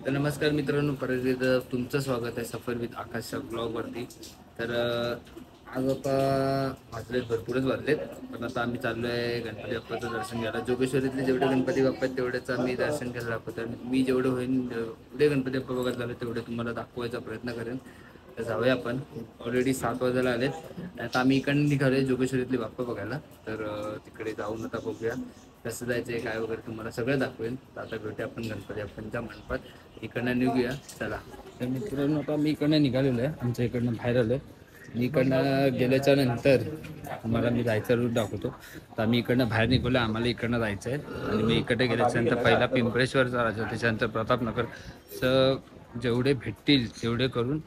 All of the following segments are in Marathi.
तर नमस्कार मित्रांनो, परत एकदा तुमचं स्वागत आहे सफर विथ आकाशच्या ब्लॉगवरती. तर आज आता वाजलेत, भरपूरच वाजलेत, पण आता आम्ही चाललो आहे गणपती बाप्पाचं दर्शन घ्यायला. जोगेश्वरीतले जेवढे गणपती बाप्पा आहेत तेवढेच आम्ही दर्शन घ्यायला दाखवतो. मी जेवढे होईन जेवढे गणपती बाप्पा बघत झाले तेवढे तुम्हाला दाखवायचा प्रयत्न करेन. तर जाऊया आपण. ऑलरेडी 7 वाजायला आलेत. आता आम्ही इकडून निघालो आहे जोगेश्वरीतले बाप्पा बघायला. तर तिकडे जाऊन आता बघूया कसं जायचं आहे काय वगैरे, तुम्हाला सगळं दाखवेन. तर आता भेटूया आपण गणपती बाप्पांच्या मंडपात. इकडनं निघूया चला. तर मित्रांनो, आता मी इकडनं निघालेलो आहे, आमच्या इकडनं बाहेर आलो आहे. मी इकडनं गेल्याच्या नंतर आम्हाला मी जायचा रूट दाखवतो. तर आम्ही इकडनं बाहेर निघालो, आम्हाला इकडनं जायचं आहे. आणि मी इकडे गेल्याच्यानंतर पहिला पिंपळेश्वरचा राजा, त्याच्यानंतर प्रतापनगर, जेवढे भेटतील तेवढे करून.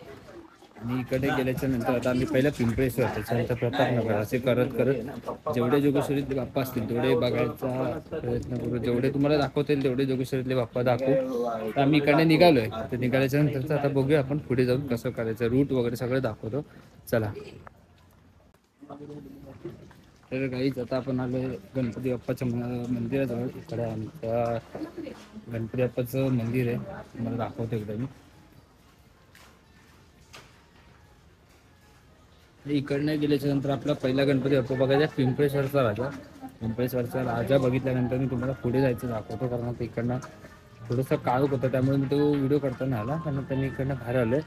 आणि इकडे गेल्याच्या नंतर आता आम्ही पहिला पिंपळेश्वर, त्याच्यानंतर प्रतापनगर, असे करत करत जेवढे जोगेश्वरीतले बाप्पा असतील तेवढे बघायचा प्रयत्न करू. जेवढे तुम्हाला दाखवता येईल तेवढे जोगेश्वरीतले बाप्पा दाखवू. तर आम्ही इकडे निघालोय. तर निघाल्याच्या नंतरचं आता बघूया आपण पुढे जाऊन कसं करायचं, रूट वगैरे सगळं दाखवतो. चला. तर काहीच आता आपण आलोय गणपती बाप्पाच्या मंदिराजवळ. इकडे आमच्या गणपती बाप्पाचं मंदिर आहे, तुम्हाला दाखवतो इकडे मी. इकडनं गेल्याच्या नंतर आपला पहिला गणपती बाप्पा बघायचा पिंपळेश्वरचा राजा. पिंपळेश्वरचा राजा बघितल्यानंतर मी तुम्हाला पुढे जायचं दाखवतो, कारण आता इकडनं थोडंसं काळोख होतं, त्यामुळे मी तो व्हिडिओ करताना आला. त्यानंतर मी इकडनं बाहेर आलोय.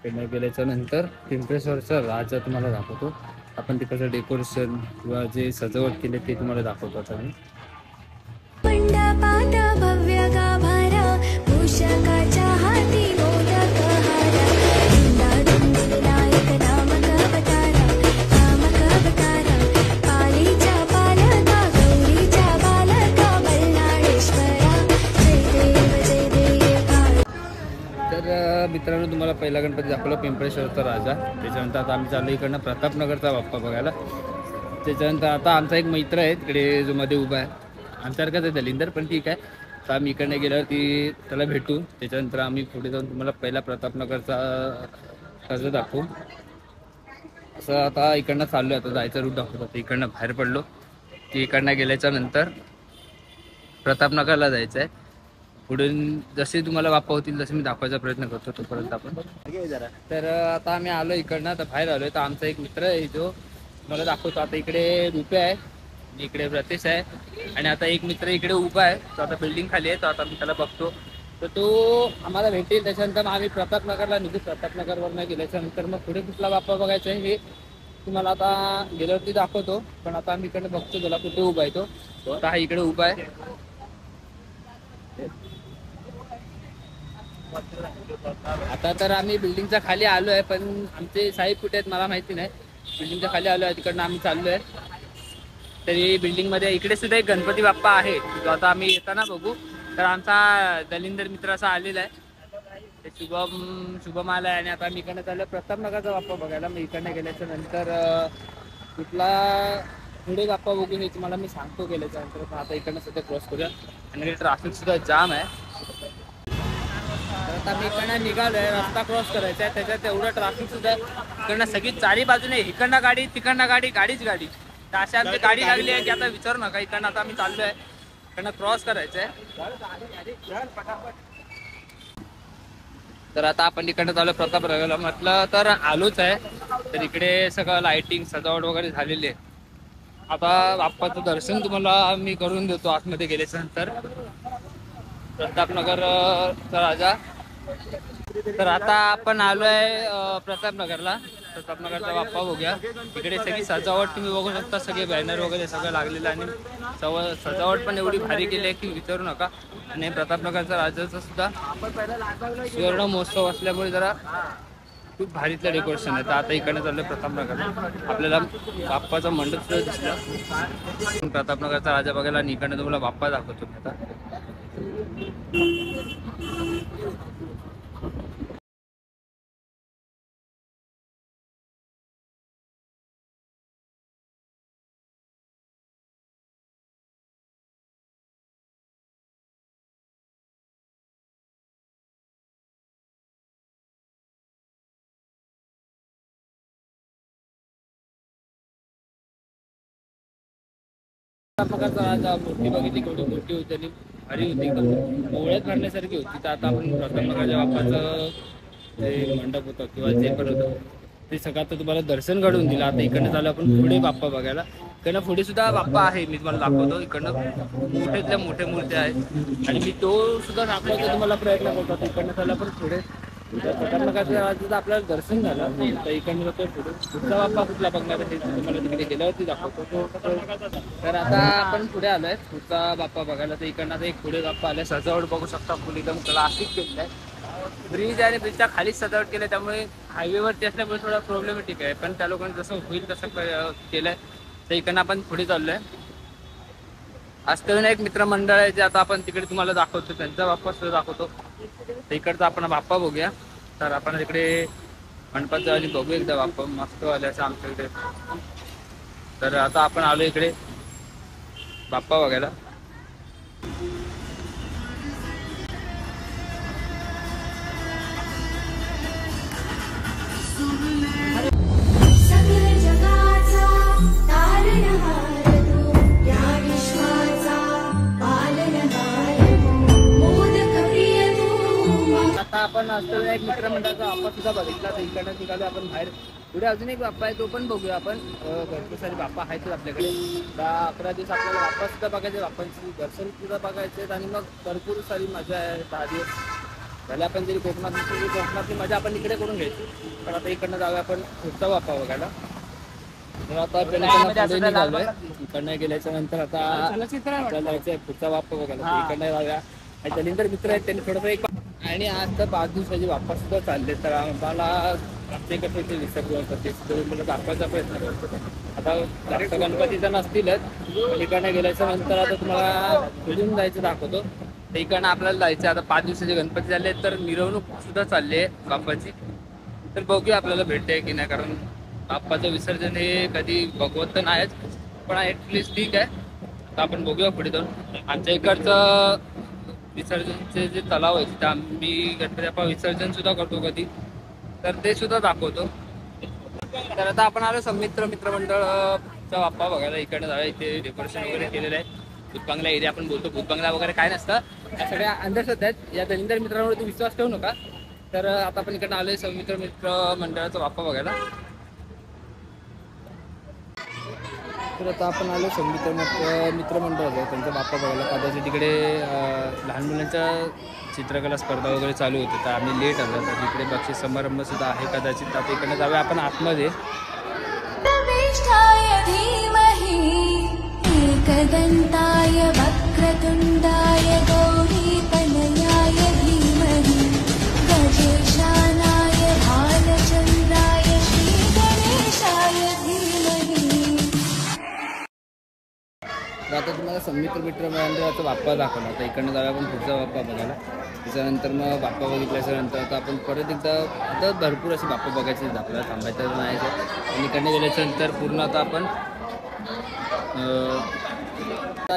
इकडनं गेल्याच्या नंतर पिंपळेश्वरचा राजा तुम्हाला दाखवतो. आपण तिकडचं डेकोरेशन किंवा जे सजावट केले ते तुम्हाला दाखवतो आता मी. भव्य गाभारा मूषकाच्या हाती मोदक हारा, नायक नामक अवतारा पालीच्या पालका गौरीच्या बालका मल्हारेश्वरा, जय देव. तर मित्रांनो, तुम्हाला पहिला गणपती दाखवला पिंपळेश्वरचा राजा. त्याच्यानंतर आता आम्ही चाललो इकडनं प्रतापनगरचा बाप्पा बघायला. त्याच्यानंतर आता आमचा एक मित्र आहे तिकडे जो मध्ये उभा आहे, आमच्यासारखाच आहे दलिंदर, पण ठीक आहे. तर आम्ही इकडनं गेल्यावरती त्याला भेटू. त्याच्यानंतर आम्ही पुढे जाऊन तुम्हाला पहिला प्रतापनगरचा कसं दाखवू. असं आता इकडनं चाललो आहे, आता जायचं रूट दाखवतो. तर इकडनं बाहेर पडलो की इकडनं गेल्याच्या नंतर प्रतापनगरला जायचं आहे. पुढून जसे तुम्हाला बाप्पा होतील तसे मी दाखवायचा प्रयत्न करतो. तोपर्यंत आपण तर आता आम्ही आलो इकडनं, आता बाहेर आलोय. तर आमचा एक मित्र आहे जो मला दाखवतो. आता इकडे रुपे आहे, इकडे प्रतेश आहे, आणि आता एक मित्र इकडे उभा आहे. तो आता बिल्डिंग खाली आहे. तर आता मी त्याला बघतो, तर तो आम्हाला भेटेल. त्याच्यानंतर आम्ही प्रतापनगरला निघू. प्रतापनगरवरनं गेल्याच्या नंतर मग पुढे कुठला बाप्पा बघायचा आहे हे तुम्हाला आता गेल्यावरती दाखवतो. पण आता आम्ही इकडे बघतो त्याला कुठे उभा आहे तो. आता हा इकडे उभा आहे. आता तर आम्ही बिल्डिंगच्या खाली आलो आहे, पण आमचे साहेब कुठे आहेत मला माहिती नाही. बिल्डिंगच्या खाली आलो आहे, तिकडनं आम्ही चाललो आहे. तरी बिल्डिंगमध्ये इकडे सुद्धा एक गणपती बाप्पा आहे, तो आता आम्ही येताना बघू. तर आमचा दलिंदर मित्र असा आलेला आहे, ते शुभम आला आहे. आणि आता मी इकडनं चाललो प्रतापनगरचा बाप्पा बघायला. मी इकडनं गेल्याच्या नंतर कुठला पुढे बाप्पा बघून हे तुम्हाला मी सांगतो गेल्याच्या नंतर. आता इकडनं सध्या क्रॉस करूया, आणि ट्रॅफिक सुद्धा जाम आहे. तर आता मी इकडनं निघालोय, रस्ता क्रॉस करायचा आहे. त्याच्यात एवढं ट्रॅफिक सुद्धा इकडनं, सगळी चारी बाजूने इकडनं गाडी तिकडनं गाडी, गाडीच गाडी. तर अशी आमची गाडी लागली आहे की आता विचारू नका. इकडनं आता आम्ही चाललोय, इकडनं क्रॉस करायचं आहे. तर आता आपण इकडनं चालू प्रतापनगरला, म्हटलं तर आलोच आहे. तर इकडे सगळं लाइटिंग सजावट वगैरे झालेली आहे. आता बाप्पाचं दर्शन तुम्हाला मी करून देतो आतमध्ये गेल्याच्या नंतर. प्रतापनगरचा राजा. तर आता आपण आलोय प्रतापनगरला. प्रतापनगरचा बाप्पा बघूया. इकडे सगळी सजावट तुम्ही बघू शकता, सगळे बॅनर वगैरे सगळं लागलेलं आहे. आणि सजावट पण एवढी भारी केली आहे की विचारू नका. आणि प्रतापनगरचा राजाचा सुद्धा सुवर्ण महोत्सव असल्यामुळे जरा खूप भारीतलं डेकोरेशन आहे. तर आता इकडनं चाललं प्रतापनगरला. आपल्याला बाप्पाचा मंडप सुद्धा दिसला. प्रतापनगरचा राजा बघायला, आणि इकडनं तुम्हाला बाप्पा दाखवतो आता. प्रतापनगरचा राजा मूर्ती बघितली, केवढी मोठी होती. भारी होती एकदम ओळख करण्यासारखी होती. तर आता आपण प्रथम बघायच्या बाप्पाचं जे मंडप होतं किंवा जे पण होतं ते सगळं आता तुम्हाला दर्शन घडवून दिलं. आता इकडनं झालं आपण पुढे बाप्पा बघायला. इकडनं पुढे सुद्धा बाप्पा आहे, मी तुम्हाला दाखवतो. इकडनं मोठ्यातल्या मोठ्या मूर्त्या आहेत आणि मी तो सुद्धा दाखवायचा तुम्हाला प्रयत्न करतो. इकडनं झालं आपण पुढे आपल्याला दर्शन झालं तर इकडनं जातोय पुढे. पुढचा बाप्पा कुठला बघणार हे तुम्हाला तिकडे गेल्यावरती दाखवतो. तर आता आपण पुढे आलोय पुढचा बाप्पा बघायला. तर इकडनं आता एक पुढे बाप्पा आलाय. सजावट बघू शकता फुल एकदम क्लासिक केलेलं आहे. ब्रिज आणि ब्रिजच्या खालीच सजावट केली, त्यामुळे हायवेवरती असल्यामुळे थोडा प्रॉब्लेमॅटिक आहे. पण त्या लोकांनी जसं होईल तसं केलंय. तर इकडनं आपण पुढे चाललोय. अष्टविनायक मित्र मंडळ आहे जे आता आपण तिकडे तुम्हाला दाखवतो, त्यांचा बाप्पा सुद्धा दाखवतो. तर इकडचा आपण बाप्पा बघूया. तर आपण इकडे मंडपाचं आणि बघू एकदा बाप्पा मस्त आले असं आमच्या इकडे. तर आता आपण आलो इकडे बाप्पा बघायला. आता आपण अष्टविनायक मित्र मंडळाचा बाप्पा सुद्धा बघितला. तर इकडनं निघालो आपण बाहेर. पुढे अजून एक बाप्पा आहे तो पण बघूया आपण. भरपूर सारे बाप्पा आहेतच आपल्याकडे. 10-11 दिवस आपल्याला बाप्पा सुद्धा बघायचे, बाप्पांची दर्शन सुद्धा बघायचे आणि मग भरपूर सारी मजा आहे. 10 दिवस झाले आपण जरी कोकणात नसली कोकणातली मजा आपण इकडे करून घ्यायची. पण आता इकडनं जाऊया आपण पुढचा बाप्पा बघायला. तर आता पुढे निघालोय. इकडनं गेल्याच्या नंतर आता आपल्याला जायचं पुढचा बाप्पा बघायला. इकडनं जाऊया. दलिंदर मित्र आहेत त्यांनी थोडंसं एक आणि आज तर 5 दिवसाचे बाप्पा सुद्धा चालले. तर आम्हाला प्रत्येकाचे ते विसर्जन करते मला दाखवायचा प्रयत्न करतो. आता जास्त गणपतीचा नसतीलच, इकडनं गेल्याच्या नंतर आता तुम्हाला फिरून जायचं दाखवतो. तर इकडनं आपल्याला जायचं. आता 5 दिवसाचे गणपती झाले तर मिरवणूक सुद्धा चालली आहे बाप्पाची. तर बघूया आपल्याला भेटते की नाही, कारण बाप्पाचं विसर्जन हे कधी बघवत तर नाहीच, पण ॲटलिस्ट ठीक आहे. तर आपण बघूया पुढे जाऊन. आमच्या इकडचं विसर्जनचे जे तलाव आहे तिथे आम्ही गणपती बाप्पा विसर्जन सुद्धा करतो कधी, तर ते सुद्धा दाखवतो. तर आता आपण आलो समित्र मित्रमंडळचा बाप्पा बघायला. इकडनं जाऊया. इथे डेकोरेशन वगैरे केलेलं आहे. भूतबंगला एरिया आपण बोलतो. भूतबंगला वगैरे काय नसतं, या सगळ्या अंधश्रद्धा आहेत. या दलिंदर मित्रांवरती विश्वास ठेवू नका. तर आता आपण इकडनं आलोय समित्र मित्रमंडळाचा बाप्पा बघायला. तर आता आपण आलो मित्रमंडळ आहे त्यांचा बाप्पा बघायला. कदाचित तिकडे लहान मुलांच्या चित्रकला स्पर्धा वगैरे चालू होते, तर आम्ही लेट आलो. तर तिकडे बक्षीस समारंभ सुद्धा आहे कदाचित. आता इकडे जाऊया आपण आतमध्ये. एकदंताय वक्रतुंडाय गौरीतनयाय धीमहि गजेशानाय भालचंद्राय श्रीगणेशाय धीमहि. आता तुम्हाला समित्र मित्रमंडळाचा बाप्पा दाखवला. आता इकडनं जाऊया आपण पुढचा बाप्पा बघायला. त्याच्यानंतर मग बाप्पा बघितल्याच्यानंतर आता आपण परत एकदा आता भरपूर असे बाप्पा बघायचे आपल्याला, थांबायचं नाही. आणि इकडनं गेल्याच्यानंतर पूर्ण आता आपण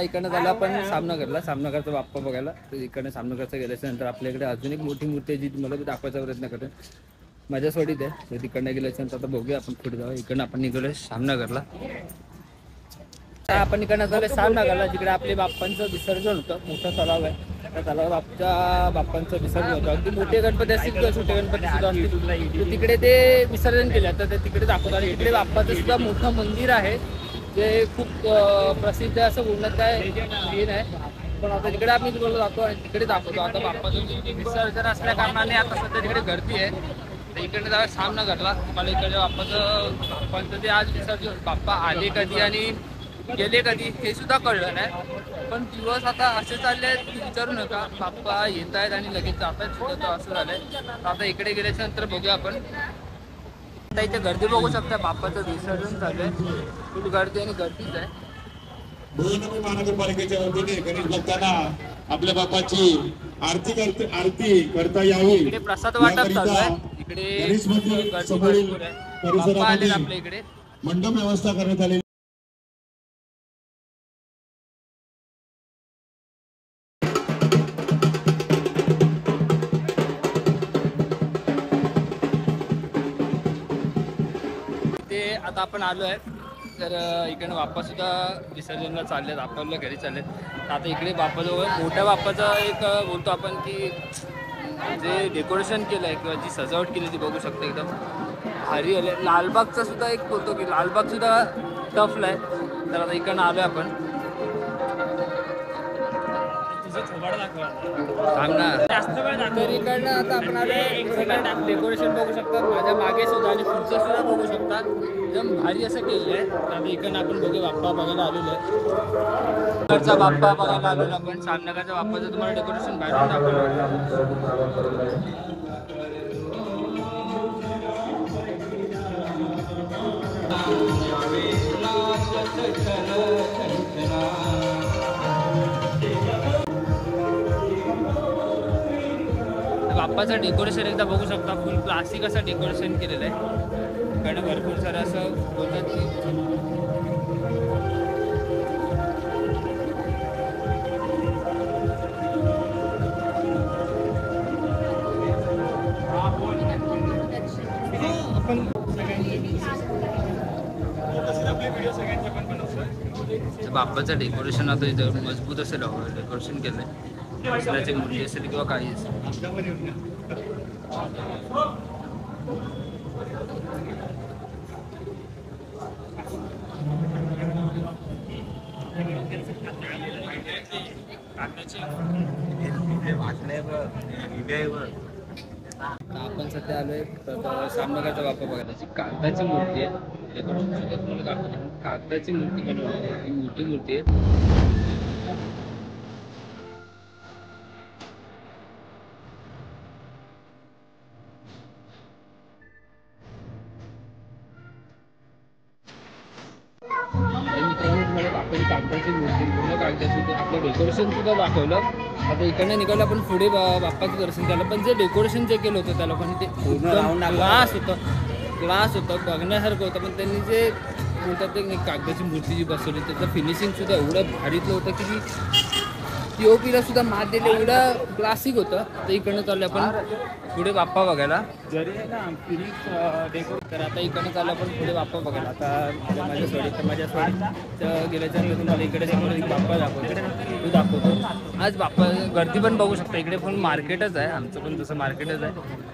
इकडनं झालं आपण सामनगरचा बाप्पा बघायला. तर इकडनं सामनगरचा गेल्याच्यानंतर आपल्याकडे अजून एक मोठी मूर्ती आहे जी तुम्हाला मी दाखवायचा प्रयत्न करेन. माझ्या सोडीत आहे. तर तिकडनं गेल्याच्यानंतर आता बघूया आपण पुढे जाऊ. इकडनं आपण निघालोय सामनगरला. आपण इकडनं झालं सामनगरला, जिकडे आपले बाप्पांचं विसर्जन होतं. मोठा तलाव आहे. त्या तलावात बाप्पांचं विसर्जन होतं. अगदी मोठे गणपती असतील किंवा छोटे गणपती सुद्धा असतील तिकडे ते विसर्जन केलं. तर ते तिकडे दाखवतात. आणि तिकडे बाप्पाचं सुद्धा मोठं मंदिर आहे जे खूप प्रसिद्ध आहे असं बोलण्यात काय हे नाही. पण आता तिकडे आम्ही तुम्हाला जातो आणि तिकडे दाखवतो. आता बाप्पाचं विसर्जन असल्या कारणाने आता सध्या तिकडे गर्दी आहे. तर इकडे जाऊया सामनगरला. तुम्हाला इकडे बाप्पाचं ते आज विसर्जन बाप्पा आले कधी आणि गेले कधी हे सुद्धा कळलं नाही. पण दिवस आता असे चालले आहेत की विचारू नका. बाप्पा येत आहेत आणि लगेच जात आहेत सुद्धा, असं झालंय. आता इकडे गेल्याच्या नंतर बघूया आपण. आता इथे गर्दी बघू शकता. बाप्पाचं विसर्जन चालू आहे. खूप गर्दी आणि गर्दीच आहे. महानगरपालिकेच्या वतीने गणेश भक्तांना आपल्या बाप्पाची आरती करता यावी. इकडे प्रसाद वाटप चालू आहे. इकडे बाप्पा आले आपल्या इकडे. मंडप व्यवस्था करण्यात आली. आता आपण आलो आहे. तर इकडे बाप्पा सुद्धा विसर्जनला चाललेत. आपल्याला घरी चाललेत. आता इकडे बाप्पाजवळ मोठ्या बाप्पाचं एक बोलतो आपण की जे डेकोरेशन केलं आहे किंवा जी सजावट केली ती बघू शकता एकदम भारी आले. लालबागचा सुद्धा एक बोलतो की लालबाग सुद्धा टफला आहे. तर आता इकडनं आलोय आपण. थांब ना तर इकडनं आता आपण आलोय. डेकोरेशन बघू शकता माझ्या मागे सुद्धा आणि पुढचं सुद्धा बघू शकता एकदम भारी असं केलेलं आहे. आता इकडनं आपण बघू बाप्पा बघायला आलेलो आहे. इकडचा बाप्पा बघायला आलेलो आपण. सामनगरच्या बाप्पाचं तुम्हाला डेकोरेशन बाहेरून दाखवलं. बाप्पाचं डेकोरेशन एकदा बघू शकता. फुल प्लास्टिक असं डेकोरेशन केलेलं आहे. कारण भरपूर सारं असं बोलतात की बाप्पाचं डेकोरेशन आता इथं मजबूत असेल डेकोरेशन केलंय. असल्याची मूर्ती असेल किंवा काही असेल. आपण सध्या आलोय सामनगरचा बाप्पा बघायला. जी कागदाची मूर्ती आहे डेकोरेशन कागदाची मूर्ती बनवली ही मोठी मूर्ती आहे. आपण कागदाची मूर्ती पूर्ण कागदाची आपलं डेकोरेशन सुद्धा दाखवलं. आता इकडनं निघालं आपण पुढे बाप्पाचं दर्शन केलं. पण जे डेकोरेशन जे केलं होतं त्या लोकांनी ते पूर्ण ग्लास होतं बघण्यासारखं होतं. पण त्यांनी जे बोलतात ते कागदाची मूर्ती जी बसवली त्याचं फिनिशिंग सुद्धा एवढं भारीतलं होतं की POPला सुद्धा मात दिलं एवढं क्लासिक होतं. तर इकडनं चाललं आपण पुढे बाप्पा बघायला. तर आता इकडनं चाललं आपण पुढे बाप्पा बघायला. आता माझ्या स्वाडीत गेल्याच्यानंतर तुम्हाला इकडे समोर एक बाप्पा दाखवतो. आज बाप्पा गर्दी पण बघू शकता. इकडे पण मार्केटच आहे. आमचं पण तसं मार्केटच आहे.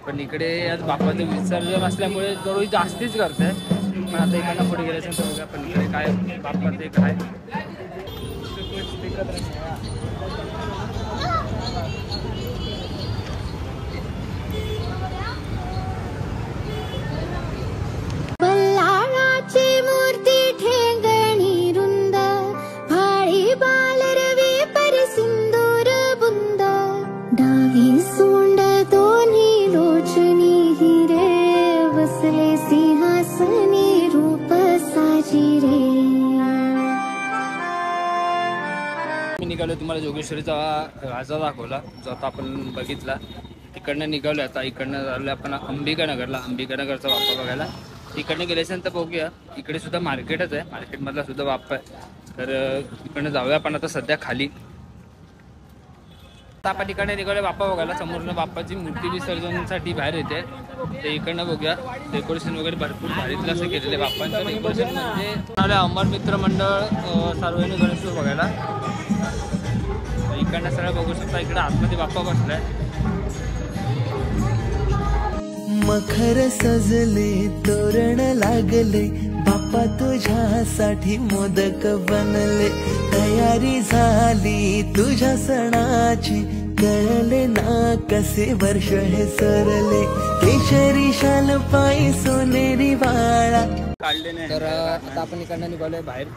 पण इकडे आज बाप्पाचं विसर्जन असल्यामुळे थोडी जास्तीच गर्दी आहे. पण आता इकडनं पुढे गेल्याच्यानंतर बघा पण इकडे काय बाप्पाचं एक आहे. मूर्ती ठेंगणी रुंद भाळी बालरवी पर सिंदूर बुंद डावी सोंड दोन्ही लोचनी हिरे बसले सिंहासनी रूप साजिरे. मी निघालो तुम्हाला जोगेश्वरीचा राजा दाखवला जो आता आपण बघितला. तिकडनं निघालो आता इकडनं झालं आपण अंबिकानगरला. अंबिकानगरचा बाप्पा बघायला. इकडनं गेल्याच्यानंतर बघूया इकडे सुद्धा मार्केटच आहे. मार्केटमधला सुद्धा बाप्पा आहे. तर इकडनं जाऊया आपण आता सध्या खाली. आता आपण इकडे निघालो बाप्पा बघायला. समोरनं बाप्पाची मूर्ती विसर्जनासाठी बाहेर येते. ते इकडनं बघूया डेकोरेशन वगैरे भरपूर भारीतलं असं केलेलं आहे. बाप्पांचं डेकोरेशन म्हणजे अमर मित्र मंडळ सार्वजनिक गणेशोत्सव बघायला. इकडनं सगळं बघू शकता. इकडे आतमध्ये बाप्पा बसलाय. मखर सजले तोरण लागले बाप्पा तुझ्यासाठी मोदक बनले. तयारी झाली तुझ्या सणाची कळले ना कसे वर्ष हे सरले. केशरी शाल पायी सोनेरी वाळा काढले नाही. तर आता आपण इकडनं निघालोय बाहेर.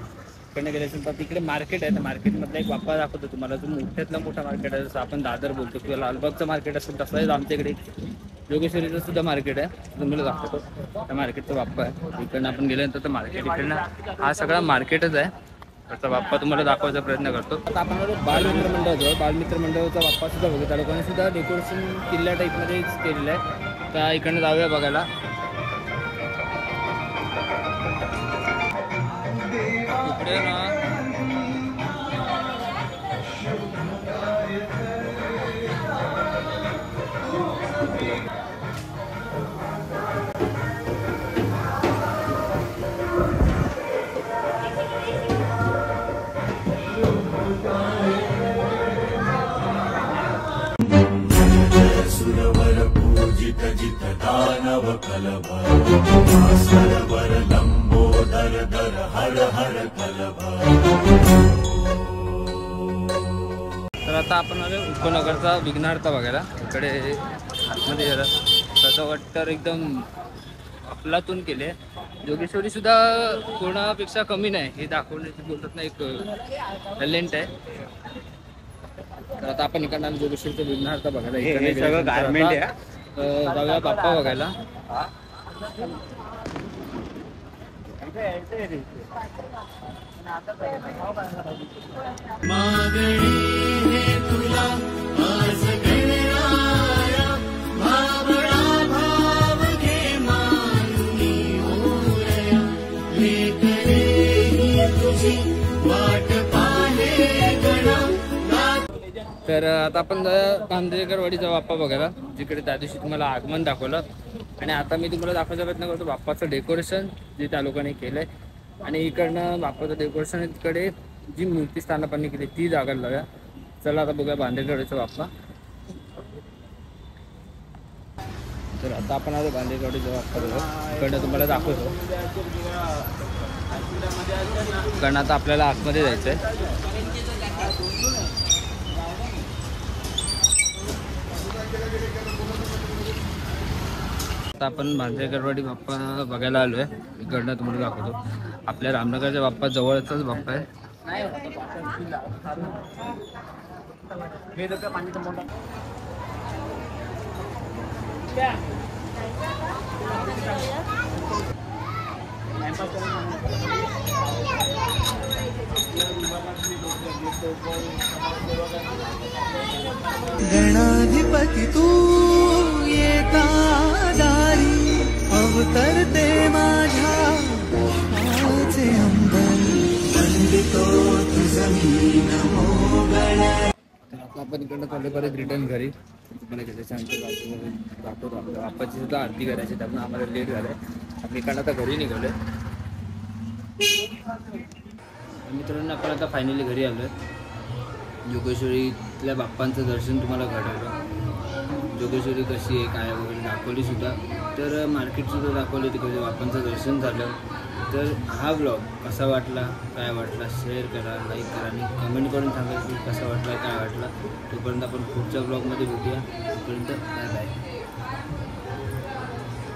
इकडनं गेल्यानंतर तिकडे मार्केट आहे. मार्केटमधला एक बाप्पा दाखवतो तुम्हाला. जो मोठ्यातला मोठा मार्केट आहे. जसं आपण दादर बोलतो किंवा लालबागचं मार्केट असेल तसंच आमच्याकडे जोगेश्वरीचं सुद्धा मार्केट आहे. तुम्हाला दाखवतो त्या मार्केटचा बाप्पा आहे. इकडनं आपण गेल्यानंतर तर मार्केट इकडनं हा सगळा मार्केटच आहे. त्याचा बाप्पा तुम्हाला दाखवायचा प्रयत्न करतो. आता आपण बालमित्र मंडळाजवळ बालमित्र मंडळाचा बाप्पा सुद्धा बघू. त्या लोकांनी सुद्धा डेकोरेशन किल्ल्या टाईपमध्येच केलेलं आहे. तर इकडनं जाऊया बघायला. इकडे ना दानव कलभ भास्करवर लंबोदर दर हर हर कलभ. तर आता आपण आलो उपनगरचा विघ्नार्थ बघायला. इकडे आतमध्ये गेला सजावट तर एकदम अफलातून केले. जोगेश्वरी सुद्धा कोणापेक्षा कमी नाही हे दाखवण्याची बोलतात ना एक टॅलेंट आहे. तर आता आपण इकडनं जोगेश्वरीचं विघ्नार्थ बघायला इकडे सगळं गारमेंट आहे. जाऊया बाप्पा बघायला. तर आता आपण बांदेकरवाडीचा बाप्पा बघायला, जिकडे त्या दिवशी तुम्हाला आगमन दाखवलं. आणि आता मी तुम्हाला दाखवायचा प्रयत्न करतो बाप्पाचं डेकोरेशन जे त्या लोकांनी केलंय. आणि इकडनं बाप्पाचं डेकोरेशन तिकडे जी मूर्ती स्थानापन्न केली ती जागायला लावूया. चला आता बघूया बांदेकरवाडीचा बाप्पा. तर आता आपण आता बांदेकरवाडीचा बाप्पा बघा, इकडनं तुम्हाला दाखवतो. कारण आता आपल्याला आतमध्ये जायचं आहे. आता आपण बांदेकरवाडी बाप्पा बघायला आलोय. इकडनं तुम्हाला दाखवतो. आपल्या रामनगरच्या बाप्पा जवळचाच बाप्पा आहे. गणाधिपती तू येता दारी अवतरते माझ्या आचे अंबर वंदितो तुझं मी नमो गणा. तर आता आपण इकडनं चाललो परत रिटर्न घरी. तुम्हाला त्याच्या शांत दाखवतो. आपल्या बाप्पाची सुद्धा आरती करायची, त्यामुळे आम्हाला लेट झालं आहे. आम्ही इकडनं आता घरी निघालोय. मित्रांनो आपण आता फायनली घरी आलो आहे. जोगेश्वरीतल्या बाप्पांचं दर्शन तुम्हाला घडवलं. जोगेश्वरी कशी आहे काय वगैरे दाखवली सुद्धा. तर मार्केटसुद्धा दाखवली, तिकडे बाप्पांचं दर्शन झालं. तर हा ब्लॉग कसा वाटला काय वाटला शेअर करा, लाईक करा आणि कमेंट करून सांगा की कसा वाटला काय वाटला. तोपर्यंत आपण पुढच्या ब्लॉगमध्ये भेटूया. तोपर्यंत बाय बाय.